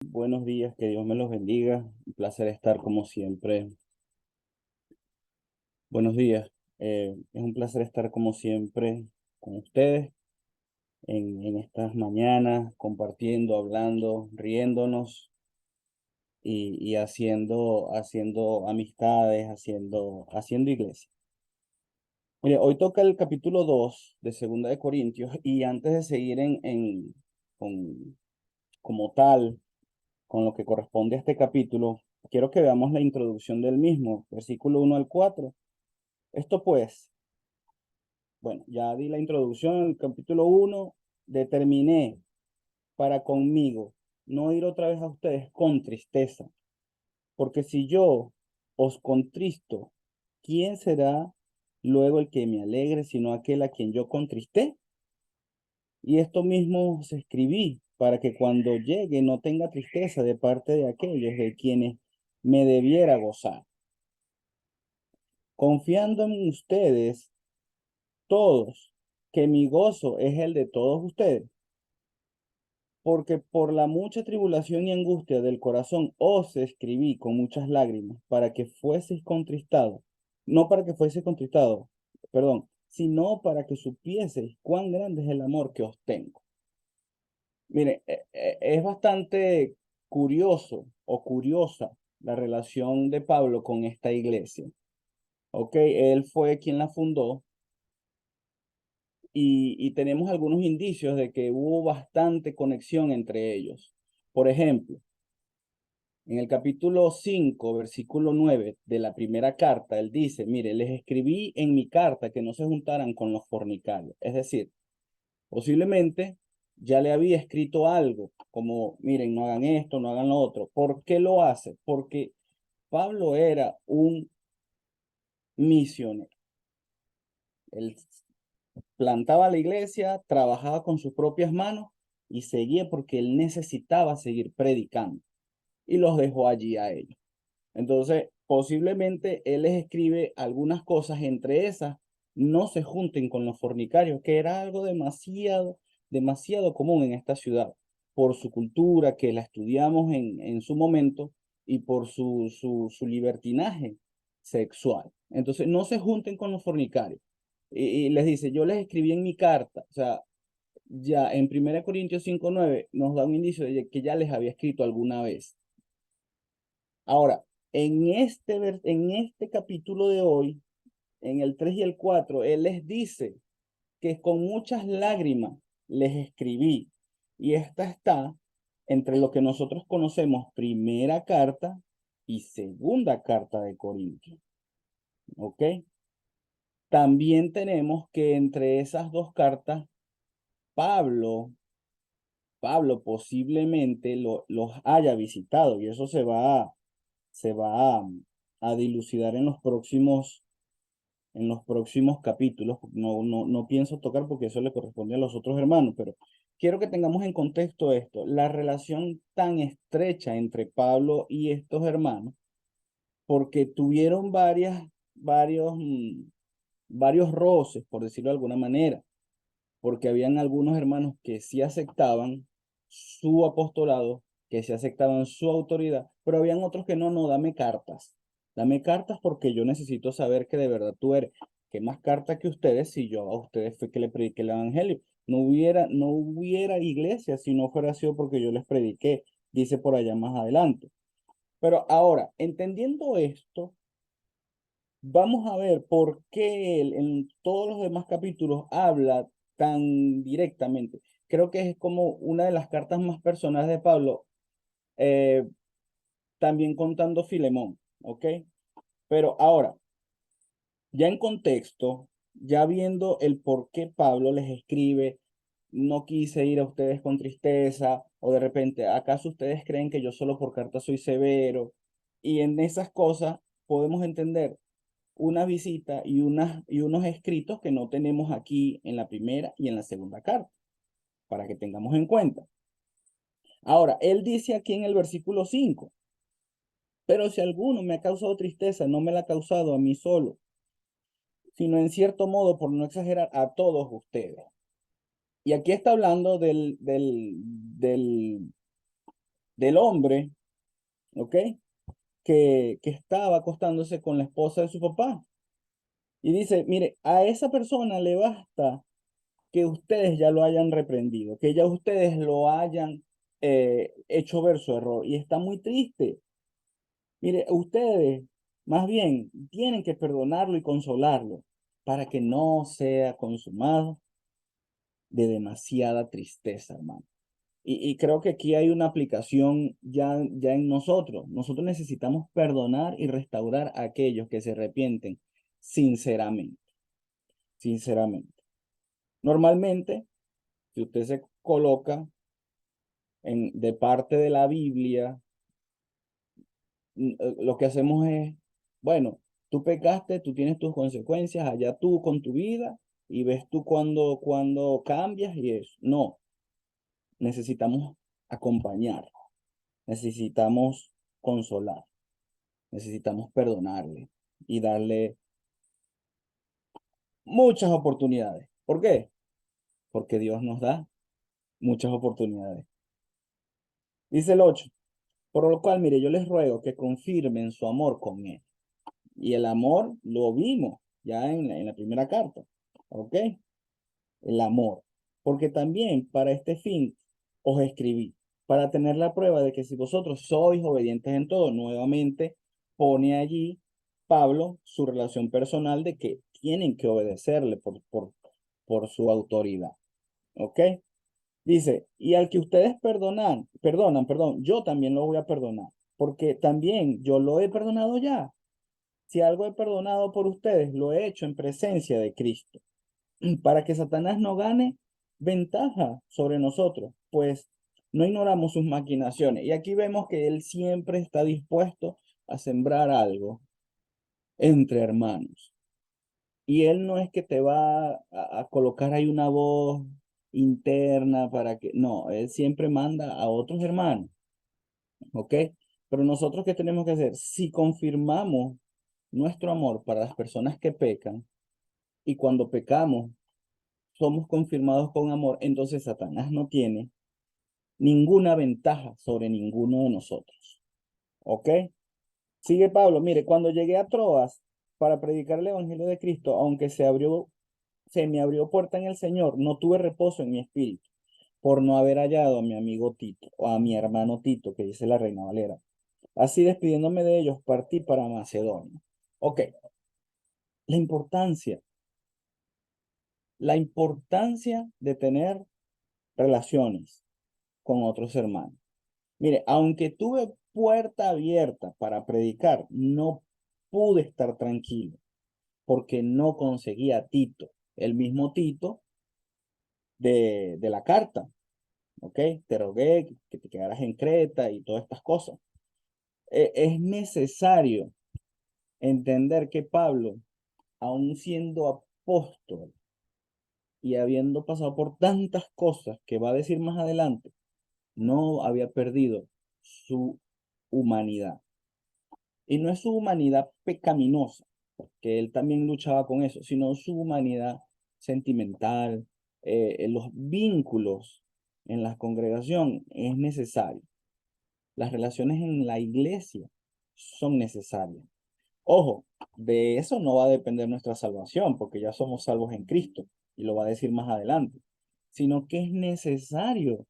Buenos días, que Dios me los bendiga. Un placer estar como siempre. Buenos días. Es un placer estar como siempre con ustedes en estas mañanas, compartiendo, hablando, riéndonos y haciendo amistades, haciendo iglesia. Mire, hoy toca el capítulo 2 de Segunda de Corintios y antes de seguir con, como tal, con lo que corresponde a este capítulo, quiero que veamos la introducción del mismo, versículo 1 al 4. Esto pues, bueno, ya di la introducción el capítulo 1, determiné para conmigo no ir otra vez a ustedes con tristeza, porque si yo os contristo, ¿quién será luego el que me alegre, sino aquel a quien yo contristé? Y esto mismo os escribí para que cuando llegue no tenga tristeza de parte de aquellos de quienes me debiera gozar, confiando en ustedes todos, que mi gozo es el de todos ustedes, porque por la mucha tribulación y angustia del corazón os escribí con muchas lágrimas para que fueseis contristados, no para que fueseis contristados, perdón, sino para que supieseis cuán grande es el amor que os tengo. Mire, es bastante curioso o curiosa la relación de Pablo con esta iglesia. Ok, él fue quien la fundó y tenemos algunos indicios de que hubo bastante conexión entre ellos. Por ejemplo, en el capítulo 5 versículo 9 de la primera carta, él dice, mire, les escribí en mi carta que no se juntaran con los fornicarios. Es decir, posiblemente ya le había escrito algo, como, miren, no hagan esto, no hagan lo otro. ¿Por qué lo hace? Porque Pablo era un misionero. Él plantaba la iglesia, trabajaba con sus propias manos y seguía porque él necesitaba seguir predicando y los dejó allí a ellos. Entonces, posiblemente él les escribe algunas cosas, entre esas, no se junten con los fornicarios, que era algo demasiado común en esta ciudad, por su cultura, que la estudiamos en su momento, y por su libertinaje sexual. Entonces, no se junten con los fornicarios. Y les dice, yo les escribí en mi carta, o sea, ya en 1 Corintios 5:9 nos da un indicio de que ya les había escrito alguna vez. Ahora, en este capítulo de hoy, en el 3 y el 4, él les dice que con muchas lágrimas les escribí. Y esta está entre lo que nosotros conocemos primera carta y segunda carta de Corintios. ¿Ok? También tenemos que entre esas dos cartas, Pablo, Pablo posiblemente los haya visitado y eso se va a dilucidar en los próximos capítulos. No pienso tocar porque eso le corresponde a los otros hermanos, pero quiero que tengamos en contexto esto, la relación tan estrecha entre Pablo y estos hermanos, porque tuvieron varios roces, por decirlo de alguna manera, porque habían algunos hermanos que sí aceptaban su apostolado, que sí aceptaban su autoridad, pero habían otros que no, dame cartas porque yo necesito saber que de verdad tú eres. ¿Qué más cartas que ustedes si yo a ustedes fue que le prediqué el evangelio? No hubiera iglesia si no fuera sido porque yo les prediqué, dice por allá más adelante. Pero ahora, entendiendo esto, vamos a ver por qué él en todos los demás capítulos habla tan directamente. Creo que es como una de las cartas más personales de Pablo, eh, también contando Filemón, ¿ok? Pero ahora, ya en contexto, ya viendo el por qué Pablo les escribe, no quise ir a ustedes con tristeza, o de repente, ¿acaso ustedes creen que yo solo por carta soy severo? Y en esas cosas podemos entender una visita y unos escritos que no tenemos aquí en la primera y en la segunda carta, para que tengamos en cuenta. Ahora, él dice aquí en el versículo 5, pero si alguno me ha causado tristeza, no me la ha causado a mí solo, sino en cierto modo, por no exagerar, a todos ustedes. Y aquí está hablando del del hombre, ¿ok? Que estaba acostándose con la esposa de su papá. Y dice, mire, a esa persona le basta que ustedes ya lo hayan reprendido, que ya ustedes lo hayan hecho ver su error. Y está muy triste. Mire, ustedes más bien tienen que perdonarlo y consolarlo para que no sea consumado de demasiada tristeza, hermano. Y creo que aquí hay una aplicación ya en nosotros. Nosotros necesitamos perdonar y restaurar a aquellos que se arrepienten sinceramente, sinceramente. Normalmente, si usted se coloca de parte de la Biblia, lo que hacemos es, bueno, tú pecaste, tú tienes tus consecuencias, allá tú con tu vida, y ves tú cuando cambias y eso. No, necesitamos acompañar, necesitamos consolar, necesitamos perdonarle y darle muchas oportunidades. ¿Por qué? Porque Dios nos da muchas oportunidades. Dice el 8, por lo cual, mire, yo les ruego que confirmen su amor con Él. Y el amor lo vimos ya en la primera carta, ¿ok? El amor. Porque también para este fin os escribí, para tener la prueba de que si vosotros sois obedientes en todo, nuevamente pone allí Pablo su relación personal de que tienen que obedecerle por su autoridad, ¿ok? Dice, y al que ustedes perdón, yo también lo voy a perdonar, porque también yo lo he perdonado ya. Si algo he perdonado por ustedes, lo he hecho en presencia de Cristo, para que Satanás no gane ventaja sobre nosotros, pues no ignoramos sus maquinaciones. Y aquí vemos que él siempre está dispuesto a sembrar algo entre hermanos. Y él no es que te va a colocar ahí una voz interna para que, no, él siempre manda a otros hermanos, ¿ok? Pero nosotros, ¿qué tenemos que hacer? Si confirmamos nuestro amor para las personas que pecan, y cuando pecamos somos confirmados con amor, entonces Satanás no tiene ninguna ventaja sobre ninguno de nosotros. ¿Ok? Sigue Pablo, mire, cuando llegué a Troas para predicar el Evangelio de Cristo, aunque se me abrió puerta en el Señor, no tuve reposo en mi espíritu por no haber hallado a mi amigo Tito o a mi hermano Tito, que dice la Reina Valera. Así despidiéndome de ellos, partí para Macedonia. Ok, la importancia, la importancia de tener relaciones con otros hermanos. Mire, aunque tuve puerta abierta para predicar, no pude estar tranquilo porque no conseguía a Tito, el mismo Tito de la carta, ¿ok? Te rogué que te quedaras en Creta y todas estas cosas. Es necesario entender que Pablo, aun siendo apóstol y habiendo pasado por tantas cosas que va a decir más adelante, no había perdido su humanidad. Y no es su humanidad pecaminosa, que él también luchaba con eso, sino su humanidad sentimental, en los vínculos en la congregación es necesario. Las relaciones en la iglesia son necesarias. Ojo, de eso no va a depender nuestra salvación, porque ya somos salvos en Cristo, y lo va a decir más adelante, sino que es necesario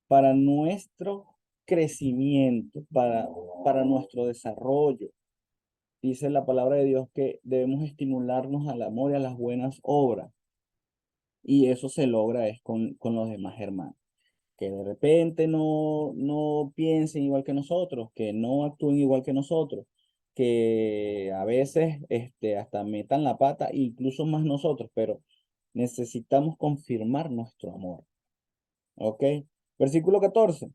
para nuestro crecimiento, para nuestro desarrollo. Dice la palabra de Dios que debemos estimularnos al amor y a las buenas obras. Y eso se logra es con los demás hermanos. Que de repente no piensen igual que nosotros, que no actúen igual que nosotros, que a veces hasta metan la pata, incluso más nosotros, pero necesitamos confirmar nuestro amor. ¿Ok? Versículo 14.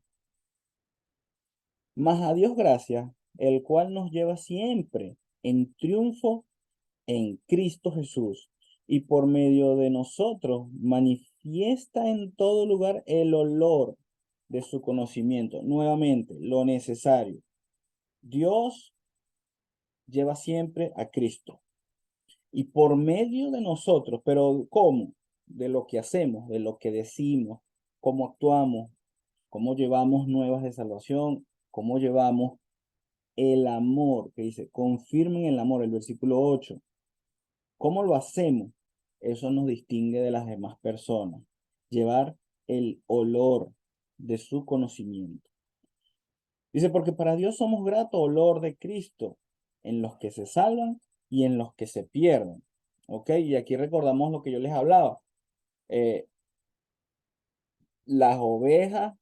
Mas a Dios gracias, el cual nos lleva siempre en triunfo en Cristo Jesús, y por medio de nosotros manifiesta en todo lugar el olor de su conocimiento. Nuevamente, lo necesario. Dios lleva siempre a Cristo. Y por medio de nosotros, pero ¿cómo? De lo que hacemos, de lo que decimos, cómo actuamos. cómo llevamos nuevas de salvación, cómo llevamos el amor, que dice, confirmen el amor, el versículo 8. ¿Cómo lo hacemos? Eso nos distingue de las demás personas. Llevar el olor de su conocimiento. Dice, porque para Dios somos grato olor de Cristo en los que se salvan y en los que se pierden. ¿Ok? Y aquí recordamos lo que yo les hablaba. Eh, las ovejas,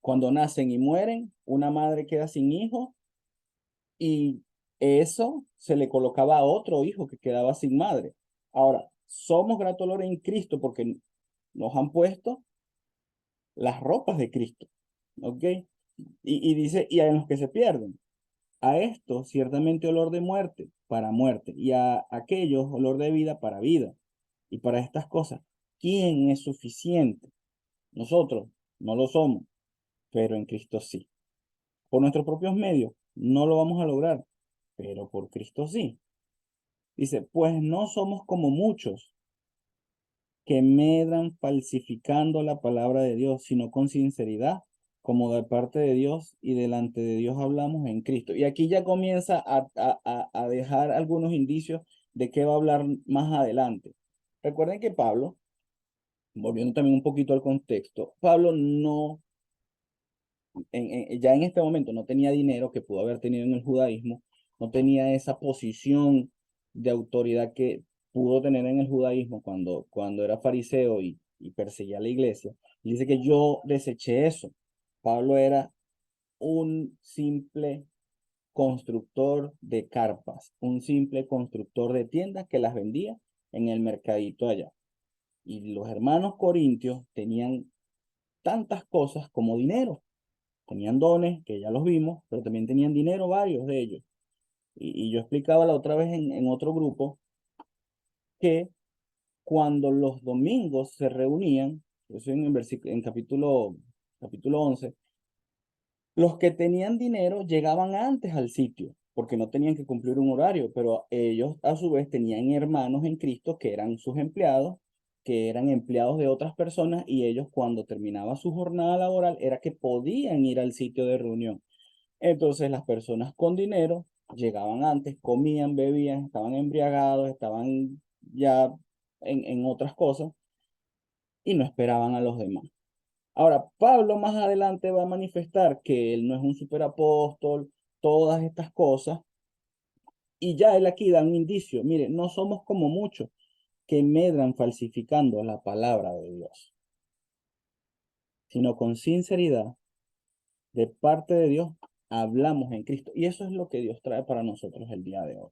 cuando nacen y mueren, una madre queda sin hijo y eso se le colocaba a otro hijo que quedaba sin madre. Ahora, somos grato olor en Cristo porque nos han puesto las ropas de Cristo. ¿Ok? Y dice, y a los que se pierden. A esto ciertamente olor de muerte para muerte, y a aquellos olor de vida para vida. Y para estas cosas, ¿quién es suficiente? Nosotros no lo somos, pero en Cristo sí. Por nuestros propios medios no lo vamos a lograr, pero por Cristo sí. Dice, pues no somos como muchos que medran falsificando la palabra de Dios, sino con sinceridad, como de parte de Dios y delante de Dios hablamos en Cristo. Y aquí ya comienza a dejar algunos indicios de qué va a hablar más adelante. Recuerden que Pablo, volviendo también un poquito al contexto, Pablo no, ya en este momento no tenía dinero que pudo haber tenido en el judaísmo, no tenía esa posición de autoridad que pudo tener en el judaísmo cuando era fariseo y perseguía a la iglesia. Y dice que yo deseché eso. Pablo era un simple constructor de carpas, un simple constructor de tiendas que las vendía en el mercadito allá. Y los hermanos corintios tenían tantas cosas como dinero. Tenían dones, que ya los vimos, pero también tenían dinero varios de ellos. Y yo explicaba la otra vez en otro grupo que cuando los domingos se reunían, eso en capítulo 11, los que tenían dinero llegaban antes al sitio, porque no tenían que cumplir un horario, pero ellos a su vez tenían hermanos en Cristo que eran sus empleados, que eran empleados de otras personas, y ellos cuando terminaba su jornada laboral era que podían ir al sitio de reunión. Entonces las personas con dinero llegaban antes, comían, bebían, estaban embriagados, estaban ya en otras cosas y no esperaban a los demás. Ahora, Pablo más adelante va a manifestar que él no es un superapóstol, todas estas cosas, y ya él aquí da un indicio. Mire, no somos como muchos que medran falsificando la palabra de Dios, sino con sinceridad, de parte de Dios, hablamos en Cristo. Y eso es lo que Dios trae para nosotros el día de hoy.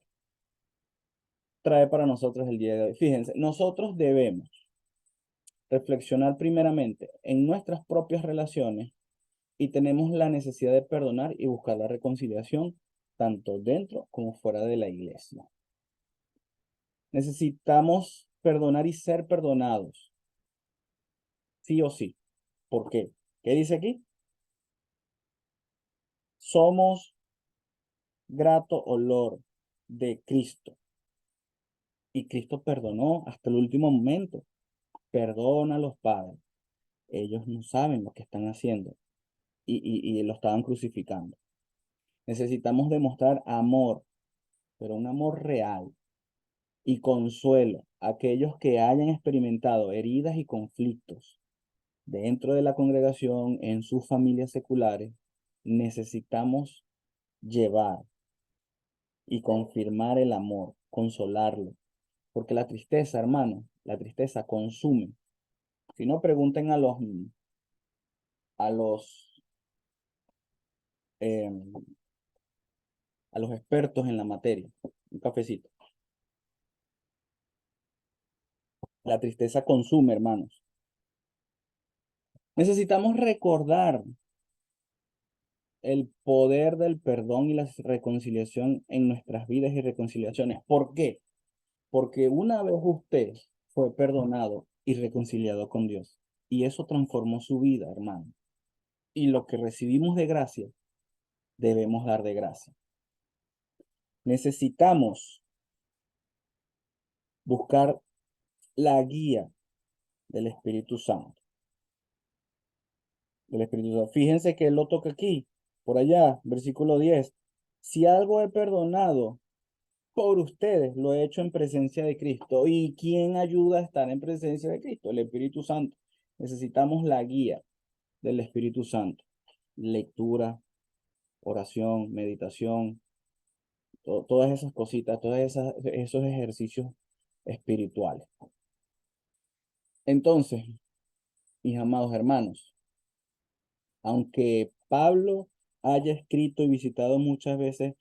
Trae para nosotros el día de hoy. Fíjense, nosotros debemos reflexionar primeramente en nuestras propias relaciones y tenemos la necesidad de perdonar y buscar la reconciliación tanto dentro como fuera de la iglesia. Necesitamos perdonar y ser perdonados, sí o sí. ¿Por qué? ¿Qué dice aquí? Somos grato olor de Cristo y Cristo perdonó hasta el último momento. Perdona a los padres. Ellos no saben lo que están haciendo y lo estaban crucificando. Necesitamos demostrar amor, pero un amor real y consuelo a aquellos que hayan experimentado heridas y conflictos dentro de la congregación, en sus familias seculares. Necesitamos llevar y confirmar el amor, consolarlo, porque la tristeza, hermano, la tristeza consume. Si no, pregunten a los, eh, a los expertos en la materia. Un cafecito. La tristeza consume, hermanos. Necesitamos recordar el poder del perdón y la reconciliación en nuestras vidas y reconciliaciones. ¿Por qué? Porque una vez usted fue perdonado y reconciliado con Dios, y eso transformó su vida, hermano. Y lo que recibimos de gracia, debemos dar de gracia. Necesitamos buscar la guía del Espíritu Santo. del Espíritu Santo. Fíjense que él lo toca aquí, por allá, versículo 10. Si algo he perdonado por ustedes, lo he hecho en presencia de Cristo. ¿Y quién ayuda a estar en presencia de Cristo? El Espíritu Santo. Necesitamos la guía del Espíritu Santo. Lectura, oración, meditación, todas esas cositas, esos ejercicios espirituales. Entonces, mis amados hermanos, aunque Pablo haya escrito y visitado muchas veces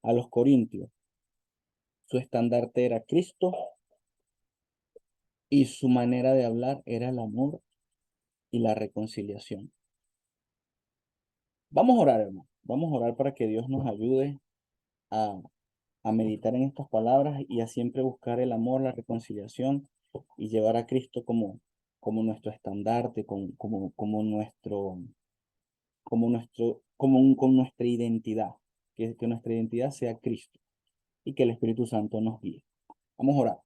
a los corintios, su estandarte era Cristo y su manera de hablar era el amor y la reconciliación. Vamos a orar, hermano. Vamos a orar para que Dios nos ayude a, a meditar en estas palabras y a siempre buscar el amor, la reconciliación y llevar a Cristo como nuestro estandarte, con nuestra identidad. Que nuestra identidad sea Cristo y que el Espíritu Santo nos guíe. Vamos a orar.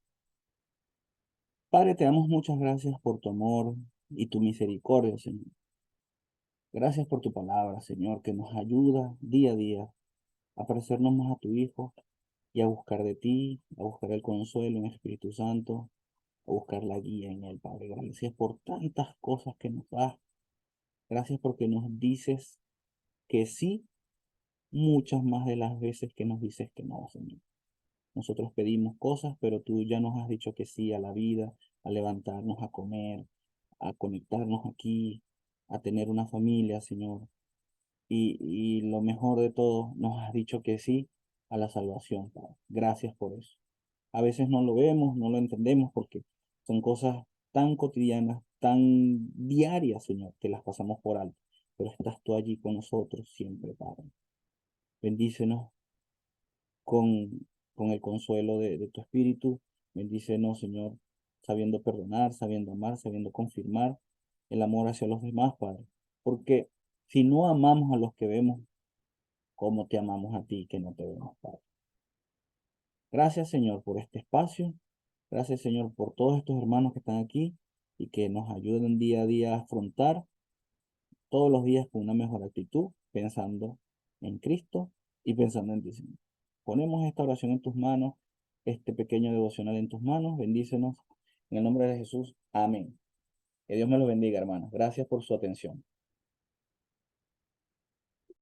Padre, te damos muchas gracias por tu amor y tu misericordia, Señor. Gracias por tu palabra, Señor, que nos ayuda día a día a parecernos más a tu Hijo y a buscar de ti, a buscar el consuelo en el Espíritu Santo, a buscar la guía en el Padre. Gracias por tantas cosas que nos das. Gracias porque nos dices que sí muchas más de las veces que nos dices que no, Señor. Nosotros pedimos cosas, pero tú ya nos has dicho que sí a la vida, a levantarnos, a comer, a conectarnos aquí, a tener una familia, Señor. Y lo mejor de todo, nos has dicho que sí a la salvación, Padre. Gracias por eso. A veces no lo vemos, no lo entendemos porque son cosas tan cotidianas, tan diarias, Señor, que las pasamos por alto. Pero estás tú allí con nosotros siempre, Padre. Bendícenos con, con el consuelo de tu Espíritu. Bendícenos, Señor, sabiendo perdonar, sabiendo amar, sabiendo confirmar el amor hacia los demás, Padre. Porque si no amamos a los que vemos, ¿cómo te amamos a ti que no te vemos, Padre? Gracias, Señor, por este espacio. Gracias, Señor, por todos estos hermanos que están aquí y que nos ayuden día a día a afrontar todos los días con una mejor actitud, pensando en Cristo y pensando en ti, Señor. Ponemos esta oración en tus manos, este pequeño devocional en tus manos. Bendícenos en el nombre de Jesús. Amén. Que Dios me los bendiga, hermanos. Gracias por su atención.